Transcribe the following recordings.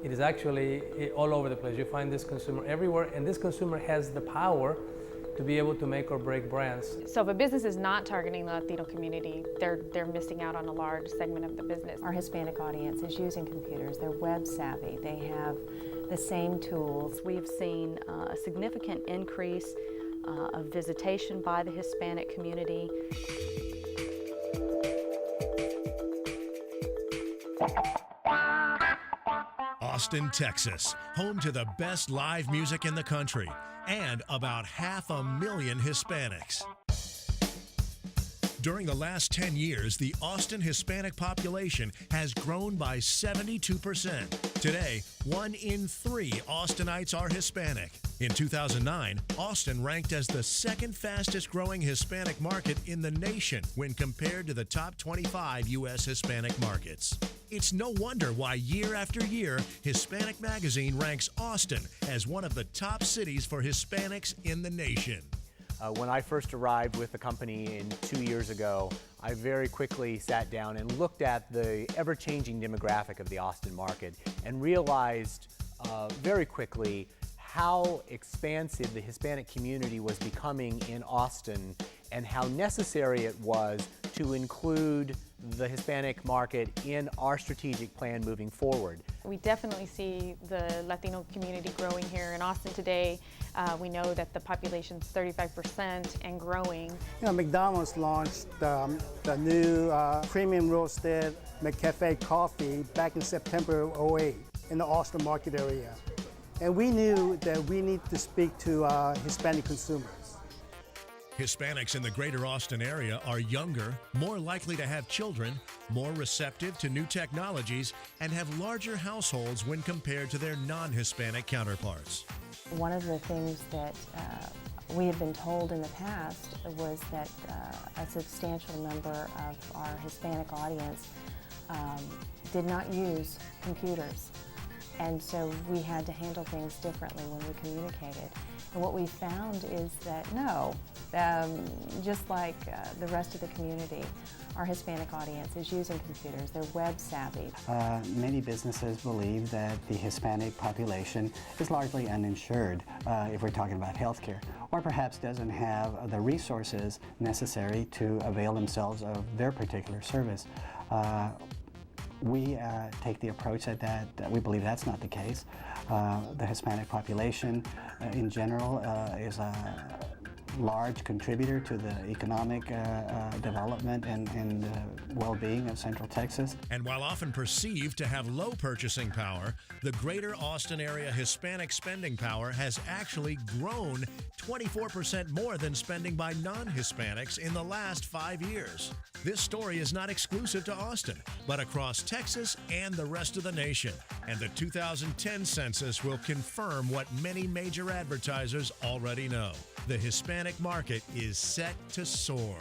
It is actually all over the place. You find this consumer everywhere, and this consumer has the power to be able to make or break brands. So if a business is not targeting the Latino community, they're missing out on a large segment of the business. Our Hispanic audience is using computers. They're web savvy. They have the same tools. We've seen a significant increase of visitation by the Hispanic community. Austin, Texas, home to the best live music in the country, and about 500,000 Hispanics. During the last 10 years, the Austin Hispanic population has grown by 72%. Today, 1 in 3 Austinites are Hispanic. In 2009, Austin ranked as the second fastest growing Hispanic market in the nation when compared to the top 25 U.S. Hispanic markets. It's no wonder why year after year, Hispanic Magazine ranks Austin as one of the top cities for Hispanics in the nation. When I first arrived with the company 2 years ago, I very quickly sat down and looked at the ever-changing demographic of the Austin market and realized very quickly how expansive the Hispanic community was becoming in Austin and how necessary it was to include the Hispanic market in our strategic plan moving forward. We definitely see the Latino community growing here in Austin today. We know that the population's 35% and growing. You know, McDonald's launched the new premium roasted McCafe coffee back in September of '08 in the Austin market area. And we knew that we need to speak to Hispanic consumers. Hispanics in the greater Austin area are younger, more likely to have children, more receptive to new technologies, and have larger households when compared to their non-Hispanic counterparts. One of the things that we had been told in the past was that a substantial number of our Hispanic audience did not use computers. And so we had to handle things differently when we communicated. And what we found is that no, just like the rest of the community, our Hispanic audience is using computers. They're web savvy. Many businesses believe that the Hispanic population is largely uninsured if we're talking about healthcare, or perhaps doesn't have the resources necessary to avail themselves of their particular service. We take the approach that we believe that's not the case. The Hispanic population in general is a large contributor to the economic development and well-being of Central Texas. And while often perceived to have low purchasing power, the greater Austin area Hispanic spending power has actually grown 24% more than spending by non-Hispanics in the last 5 years. This story is not exclusive to Austin, but across Texas and the rest of the nation. And the 2010 census will confirm what many major advertisers already know. The Hispanic market is set to soar.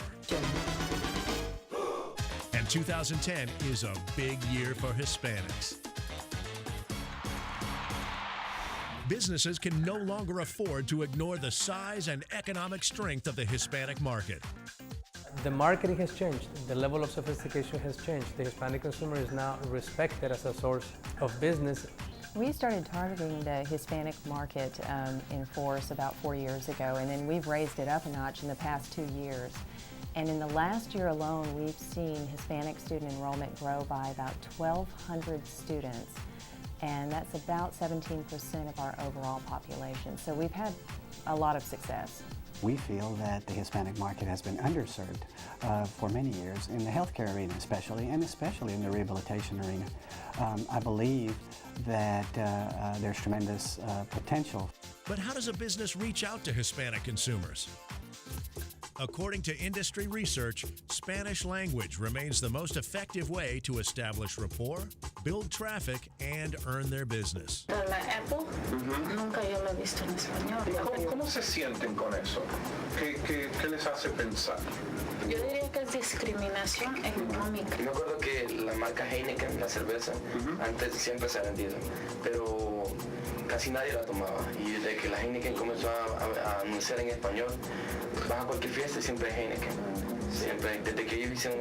And 2010 is a big year for Hispanics. Businesses can no longer afford to ignore the size and economic strength of the Hispanic market. The marketing has changed. The level of sophistication has changed. The Hispanic consumer is now respected as a source of business. We started targeting the Hispanic market in force about 4 years ago, and then we've raised it up a notch in the past 2 years. And in the last year alone, we've seen Hispanic student enrollment grow by about 1,200 students, and that's about 17% of our overall population. So we've had a lot of success. We feel that the Hispanic market has been underserved for many years in the healthcare arena especially, and especially in the rehabilitation arena. I believe that there's tremendous potential. But how does a business reach out to Hispanic consumers? According to industry research, Spanish language remains the most effective way to establish rapport, build traffic, and earn their business. La Apple, nunca yo la he visto en español. ¿Cómo se sienten con eso? ¿Qué les hace pensar? Yo diría que es discriminación económica. Me acuerdo que la marca Heineken, la cerveza, antes siempre se ha vendido, pero casi nadie la tomaba. Y desde que la Heineken comenzó a anunciar en español, vas a cualquier fiesta y siempre hay Heineken. Siempre, desde que ellos hicieron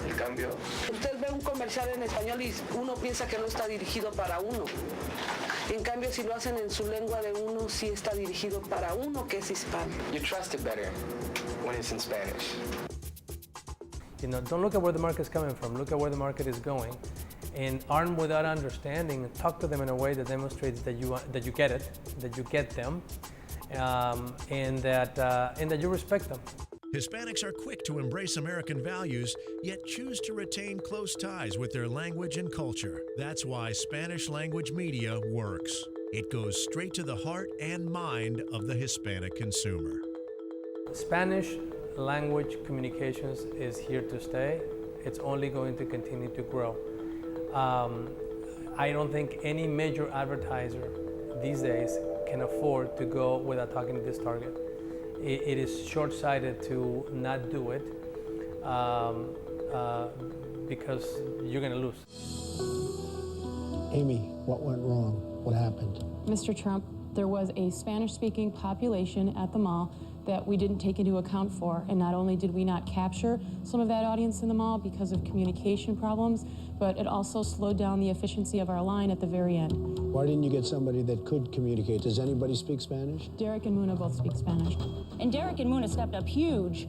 el cambio. Usted ve un comercial en español y uno piensa que no está dirigido para uno. En cambio, si lo hacen en su lengua de uno, sí está dirigido para uno que es hispano. You trust it better when it's in Spanish. You know, don't look at where the market is coming from, look at where the market is going. And armed with that understanding, talk to them in a way that demonstrates that you get it, that you get them, and that you respect them. Hispanics are quick to embrace American values, yet choose to retain close ties with their language and culture. That's why Spanish language media works. It goes straight to the heart and mind of the Hispanic consumer. Spanish language communications is here to stay. It's only going to continue to grow. I don't think any major advertiser these days can afford to go without talking to this target. It is short-sighted to not do it because you're going to lose. Amy, what went wrong? What happened? Mr. Trump, there was a Spanish-speaking population at the mall that we didn't take into account for, and not only did we not capture some of that audience in the mall because of communication problems, but it also slowed down the efficiency of our line at the very end. Why didn't you get somebody that could communicate? Does anybody speak Spanish? Derek and Muna both speak Spanish. And Derek and Muna stepped up huge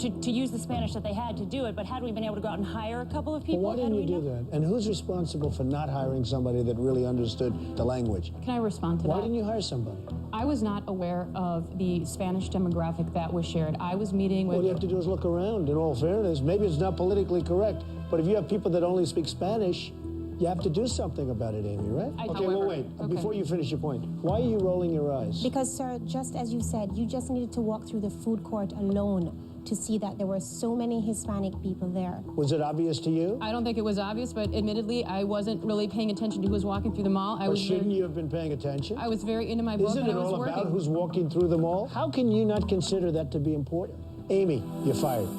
to use the Spanish that they had to do it, but had we been able to go out and hire a couple of people? Well, why didn't you do that? And who's responsible for not hiring somebody that really understood the language? Can I respond to that? Why didn't you hire somebody? I was not aware of the Spanish demographic that was shared. I was meeting with... All you have to do is look around, in all fairness. Maybe it's not politically correct, but if you have people that only speak Spanish, you have to do something about it, Amy, right? Okay, well, wait. Before you finish your point, why are you rolling your eyes? Because, sir, just as you said, you just needed to walk through the food court alone to see that there were so many Hispanic people there. Was it obvious to you? I don't think it was obvious, but admittedly, I wasn't really paying attention to who was walking through the mall. Shouldn't you have been paying attention? I was very into my book. Isn't it all about who's walking through the mall? How can you not consider that to be important? Amy, you're fired.